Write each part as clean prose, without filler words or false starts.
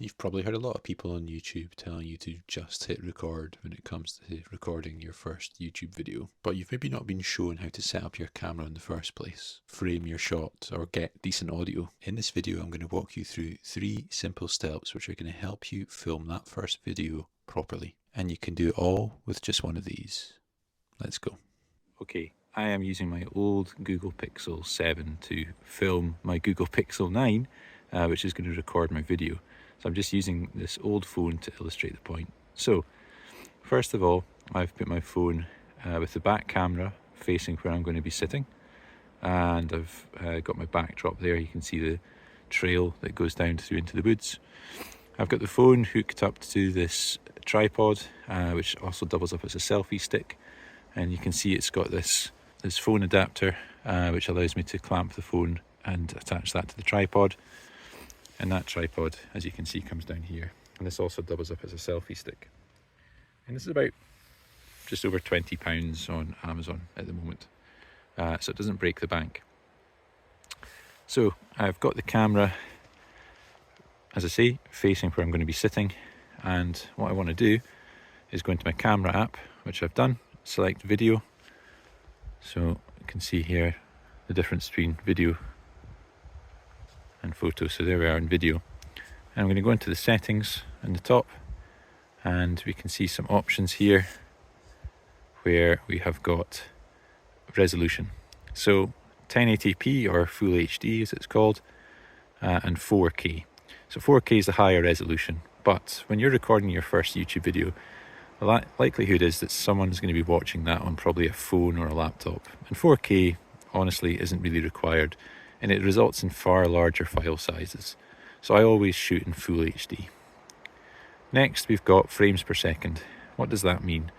You've probably heard a lot of people on YouTube telling you to just hit record when it comes to recording your first YouTube video, but you've maybe not been shown how to set up your camera in the first place, frame your shot, or get decent audio. In this video, I'm going to walk you through 3 simple steps which are going to help you film that first video properly. And you can do it all with just one of these. Let's go. Okay, I am using my old Google Pixel 7 to film my Google Pixel 9, which is going to record my video. So I'm just using this old phone to illustrate the point. So first of all, I've put my phone with the back camera facing where I'm going to be sitting, and I've got my backdrop there. You can see the trail that goes down through into the woods. I've got the phone hooked up to this tripod, which also doubles up as a selfie stick, and you can see it's got this phone adapter, which allows me to clamp the phone and attach that to the tripod. And that tripod, as you can see, comes down here. And this also doubles up as a selfie stick. And this is about just over £20 on Amazon at the moment. So it doesn't break the bank. So I've got the camera, as I say, facing where I'm going to be sitting. And what I want to do is go into my camera app, which I've done, select video. So you can see here the difference between video and photo. So there we are in video, and I'm going to go into the settings in the top, and we can see some options here where we have got resolution. So 1080p or full HD as it's called, and 4K. So 4K is the higher resolution, but when you're recording your first YouTube video, the likelihood is that someone's going to be watching that on probably a phone or a laptop, and 4K honestly isn't really required, and it results in far larger file sizes. So I always shoot in full HD. Next, we've got frames per second. What does that mean?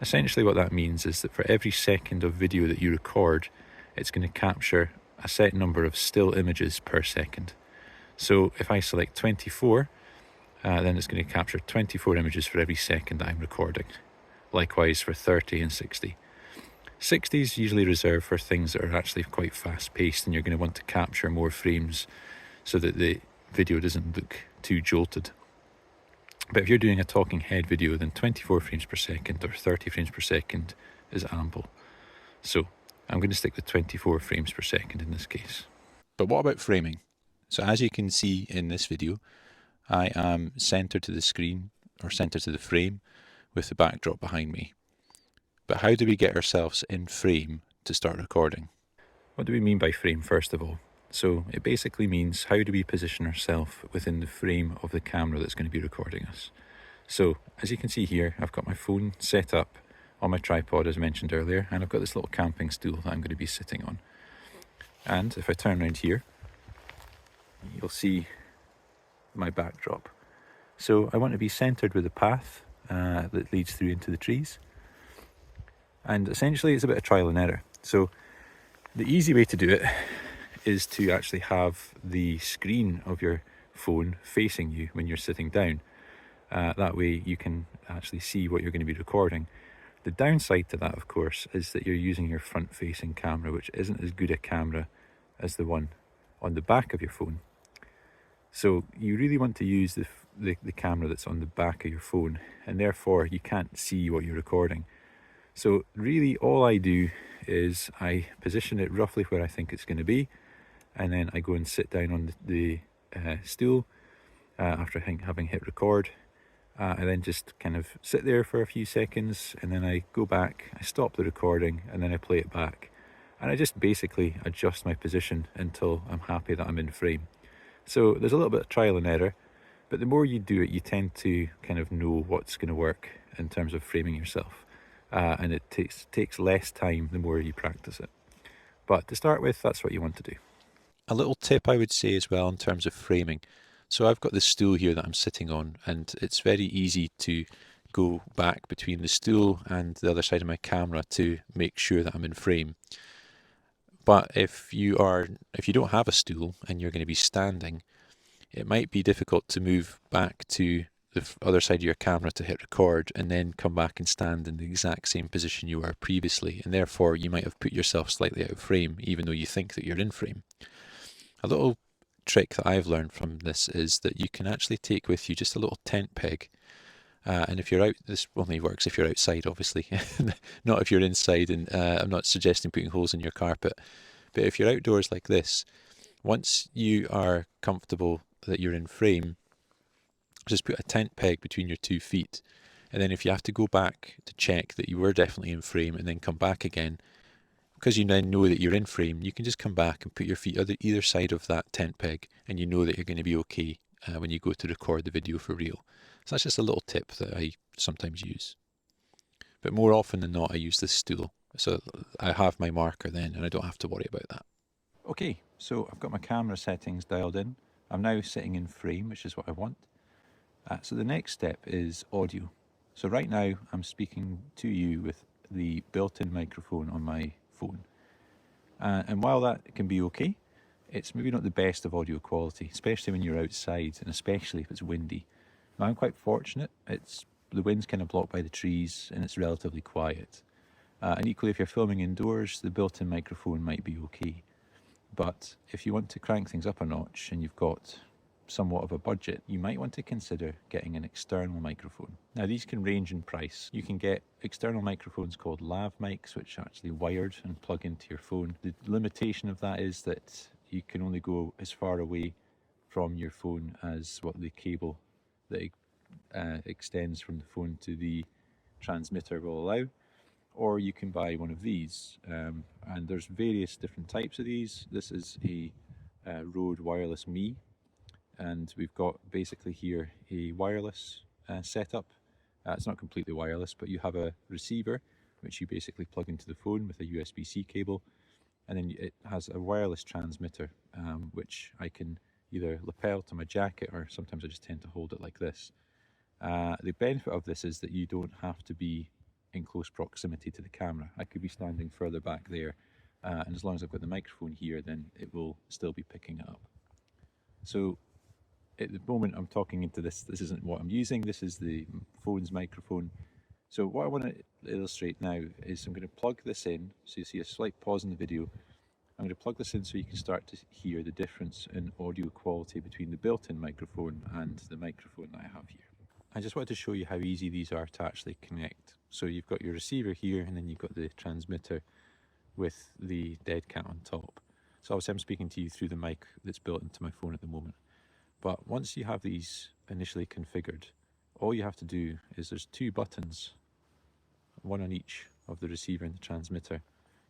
Essentially what that means is that for every second of video that you record, it's going to capture a set number of still images per second. So if I select 24, then it's going to capture 24 images for every second that I'm recording. Likewise for 30 and 60. 60 is usually reserved for things that are actually quite fast paced, and you're going to want to capture more frames so that the video doesn't look too jolted. But if you're doing a talking head video, then 24 frames per second or 30 frames per second is ample. So I'm going to stick with 24 frames per second in this case. But what about framing? So as you can see in this video, I am centered to the screen, or centered to the frame, with the backdrop behind me. But how do we get ourselves in frame to start recording? What do we mean by frame, first of all? So it basically means, how do we position ourselves within the frame of the camera that's going to be recording us? So as you can see here, I've got my phone set up on my tripod as mentioned earlier, and I've got this little camping stool that I'm going to be sitting on. And if I turn around here, you'll see my backdrop. So I want to be centered with the path that leads through into the trees. And essentially it's a bit of trial and error. So the easy way to do it is to actually have the screen of your phone facing you when you're sitting down. That way you can actually see what you're going to be recording. The downside to that, of course, is that you're using your front-facing camera, which isn't as good a camera as the one on the back of your phone. So you really want to use the camera that's on the back of your phone, and therefore you can't see what you're recording. So really all I do is I position it roughly where I think it's going to be, and then I go and sit down on the stool after having hit record. I then just kind of sit there for a few seconds, and then I go back, I stop the recording, and then I play it back. And I just basically adjust my position until I'm happy that I'm in frame. So there's a little bit of trial and error, but the more you do it, you tend to kind of know what's going to work in terms of framing yourself. And it takes less time the more you practice it. But to start with, that's what you want to do. A little tip I would say as well in terms of framing. So I've got this stool here that I'm sitting on, and it's very easy to go back between the stool and the other side of my camera to make sure that I'm in frame. But if you don't have a stool and you're going to be standing, it might be difficult to move back to the other side of your camera to hit record and then come back and stand in the exact same position you were previously, and therefore you might have put yourself slightly out of frame even though you think that you're in frame. A little trick that I've learned from this is that you can actually take with you just a little tent peg. And if you're out, this only works if you're outside, obviously, not if you're inside. And I'm not suggesting putting holes in your carpet, but if you're outdoors like this, once you are comfortable that you're in frame, just put a tent peg between your 2 feet. And then if you have to go back to check that you were definitely in frame and then come back again, because you then know that you're in frame, you can just come back and put your feet either side of that tent peg, and you know that you're going to be okay when you go to record the video for real. So that's just a little tip that I sometimes use. But more often than not, I use this stool. So I have my marker then, and I don't have to worry about that. Okay, so I've got my camera settings dialed in. I'm now sitting in frame, which is what I want. So the next step is audio. So right now I'm speaking to you with the built-in microphone on my phone. And while that can be okay, it's maybe not the best of audio quality, especially when you're outside and especially if it's windy. Now I'm quite fortunate. The wind's kind of blocked by the trees and it's relatively quiet. And equally, if you're filming indoors, the built-in microphone might be okay. But if you want to crank things up a notch and you've got somewhat of a budget, you might want to consider getting an external microphone. Now these can range in price. You can get external microphones called lav mics, which are actually wired and plug into your phone. The limitation of that is that you can only go as far away from your phone as what the cable that extends from the phone to the transmitter will allow. Or you can buy one of these, and there's various different types of these. This is a Rode Wireless Me, and we've got basically here a wireless setup. It's not completely wireless, but you have a receiver which you basically plug into the phone with a USB-C cable, and then it has a wireless transmitter which I can either lapel to my jacket, or sometimes I just tend to hold it like this. The benefit of this is that you don't have to be in close proximity to the camera. I could be standing further back there, and as long as I've got the microphone here, then it will still be picking it up. So at the moment I'm talking into this isn't what I'm using, this is the phone's microphone. So what I want to illustrate now is I'm going to plug this in, so you see a slight pause in the video. I'm going to plug this in so you can start to hear the difference in audio quality between the built-in microphone and the microphone that I have here. I just wanted to show you how easy these are to actually connect. So you've got your receiver here, and then you've got the transmitter with the dead cat on top. So obviously I'm speaking to you through the mic that's built into my phone at the moment. But once you have these initially configured, all you have to do is there's 2 buttons, one on each of the receiver and the transmitter.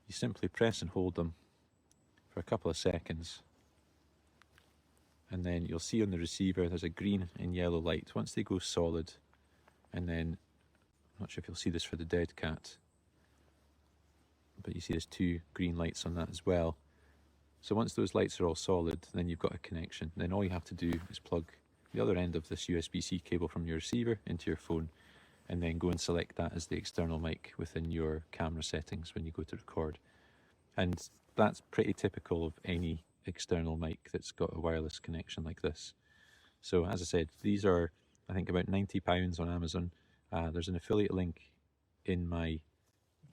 You simply press and hold them for a couple of seconds, and then you'll see on the receiver there's a green and yellow light. Once they go solid, and then, I'm not sure if you'll see this for the dead cat, but you see there's 2 green lights on that as well. So once those lights are all solid, then you've got a connection. Then all you have to do is plug the other end of this USB-C cable from your receiver into your phone, and then go and select that as the external mic within your camera settings when you go to record. And that's pretty typical of any external mic that's got a wireless connection like this. So as I said, these are I think about £90 on Amazon. There's an affiliate link in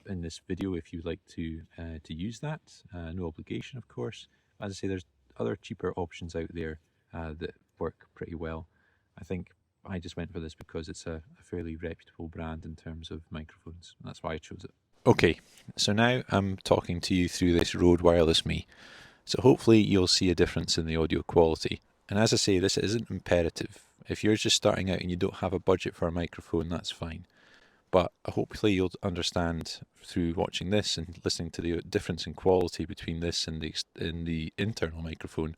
this video if you'd like to use that. No obligation, of course. As I say, there's other cheaper options out there that work pretty well. I think I just went for this because it's a fairly reputable brand in terms of microphones, and that's why I chose it. Okay, so now I'm talking to you through this Rode Wireless Me. So hopefully you'll see a difference in the audio quality. And as I say, this isn't imperative. If you're just starting out and you don't have a budget for a microphone, that's fine. But hopefully you'll understand through watching this and listening to the difference in quality between this and the internal microphone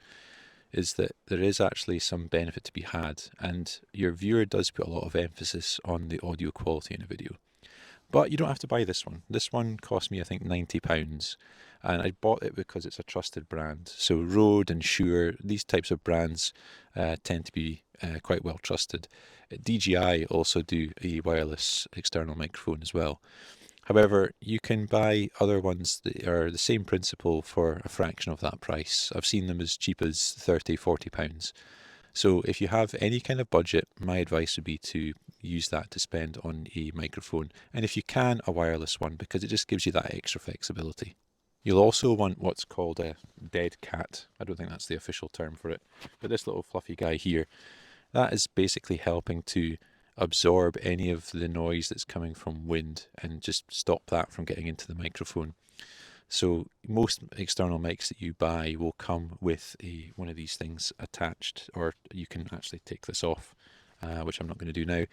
is that there is actually some benefit to be had, and your viewer does put a lot of emphasis on the audio quality in a video. But you don't have to buy this one. This one cost me, I think, £90, and I bought it because it's a trusted brand. So Rode and Shure, these types of brands tend to be quite well trusted. DJI also do a wireless external microphone as well. However, you can buy other ones that are the same principle for a fraction of that price. I've seen them as cheap as £30, £40. So if you have any kind of budget, my advice would be to use that to spend on a microphone. And if you can, a wireless one, because it just gives you that extra flexibility. You'll also want what's called a dead cat. I don't think that's the official term for it, but this little fluffy guy here, that is basically helping to absorb any of the noise that's coming from wind and just stop that from getting into the microphone. So most external mics that you buy will come with one of these things attached, or you can actually take this off, which I'm not going to do now.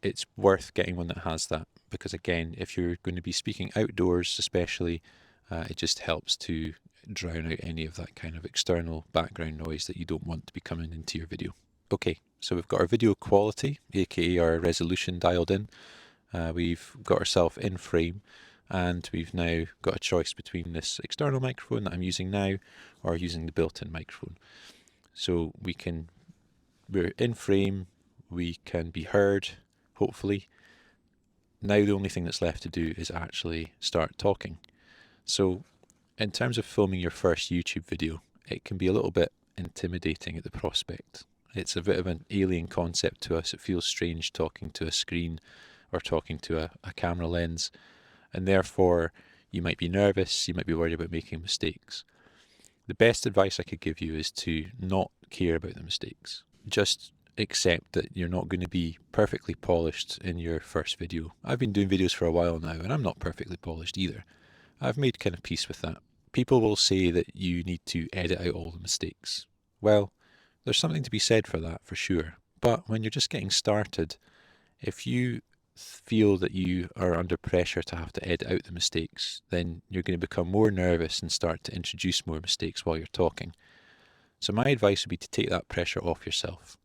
It's worth getting one that has that, because again, if you're going to be speaking outdoors especially, it just helps to drown out any of that kind of external background noise that you don't want to be coming into your video. Okay, so we've got our video quality, aka our resolution, dialed in. We've got ourselves in frame, and we've now got a choice between this external microphone that I'm using now or using the built-in microphone. So we're in frame, we can be heard, hopefully. Now the only thing that's left to do is actually start talking. So in terms of filming your first YouTube video, it can be a little bit intimidating at the prospect. It's a bit of an alien concept to us. It feels strange talking to a screen or talking to a camera lens, and therefore you might be nervous, you might be worried about making mistakes. The best advice I could give you is to not care about the mistakes. Just accept that you're not going to be perfectly polished in your first video. I've been doing videos for a while now, and I'm not perfectly polished either. I've made kind of peace with that. People will say that you need to edit out all the mistakes. Well, there's something to be said for that, for sure. But when you're just getting started, if you feel that you are under pressure to have to edit out the mistakes, then you're going to become more nervous and start to introduce more mistakes while you're talking. So my advice would be to take that pressure off yourself.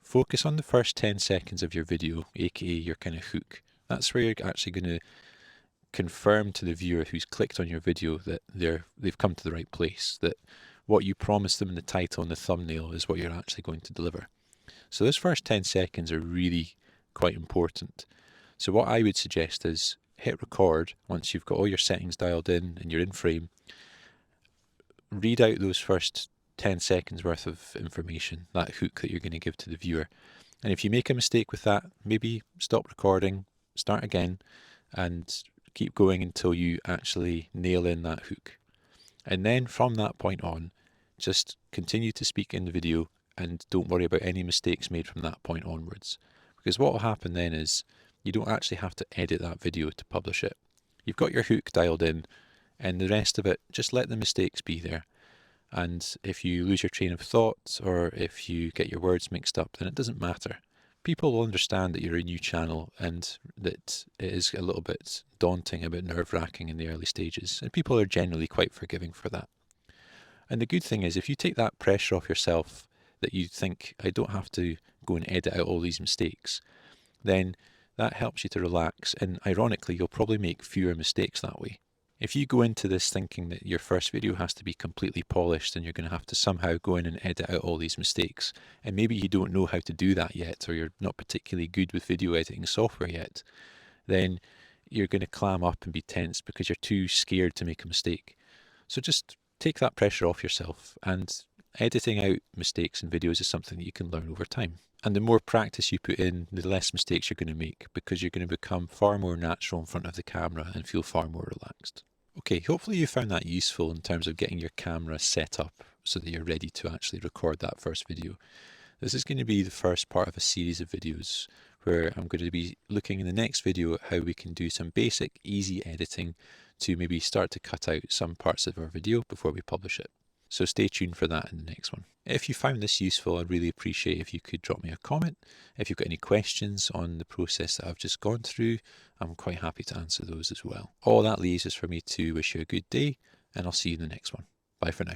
Focus on the first 10 seconds of your video, aka your kind of hook. That's where you're actually going to confirm to the viewer who's clicked on your video that they've come to the right place, that what you promised them in the title and the thumbnail is what you're actually going to deliver. So those first 10 seconds are really quite important. So what I would suggest is hit record once you've got all your settings dialed in and you're in frame. Read out those first 10 seconds worth of information, that hook that you're going to give to the viewer. And if you make a mistake with that, maybe stop recording, start again, and keep going until you actually nail in that hook. And then from that point on, just continue to speak in the video and don't worry about any mistakes made from that point onwards. Because what will happen then is you don't actually have to edit that video to publish it. You've got your hook dialed in, and the rest of it, just let the mistakes be there. And if you lose your train of thought or if you get your words mixed up, then it doesn't matter. People will understand that you're a new channel and that it is a little bit daunting, a bit nerve-wracking in the early stages, and people are generally quite forgiving for that. And the good thing is, if you take that pressure off yourself, that you think, I don't have to go and edit out all these mistakes, then that helps you to relax, and ironically, you'll probably make fewer mistakes that way. If you go into this thinking that your first video has to be completely polished and you're going to have to somehow go in and edit out all these mistakes, and maybe you don't know how to do that yet, or you're not particularly good with video editing software yet, then you're going to clam up and be tense because you're too scared to make a mistake. So just take that pressure off yourself, and editing out mistakes in videos is something that you can learn over time. And the more practice you put in, the less mistakes you're going to make, because you're going to become far more natural in front of the camera and feel far more relaxed. Okay, hopefully you found that useful in terms of getting your camera set up so that you're ready to actually record that first video. This is going to be the first part of a series of videos where I'm going to be looking in the next video at how we can do some basic, easy editing to maybe start to cut out some parts of our video before we publish it. So stay tuned for that in the next one. If you found this useful, I'd really appreciate if you could drop me a comment. If you've got any questions on the process that I've just gone through, I'm quite happy to answer those as well. All that leaves is for me to wish you a good day, and I'll see you in the next one. Bye for now.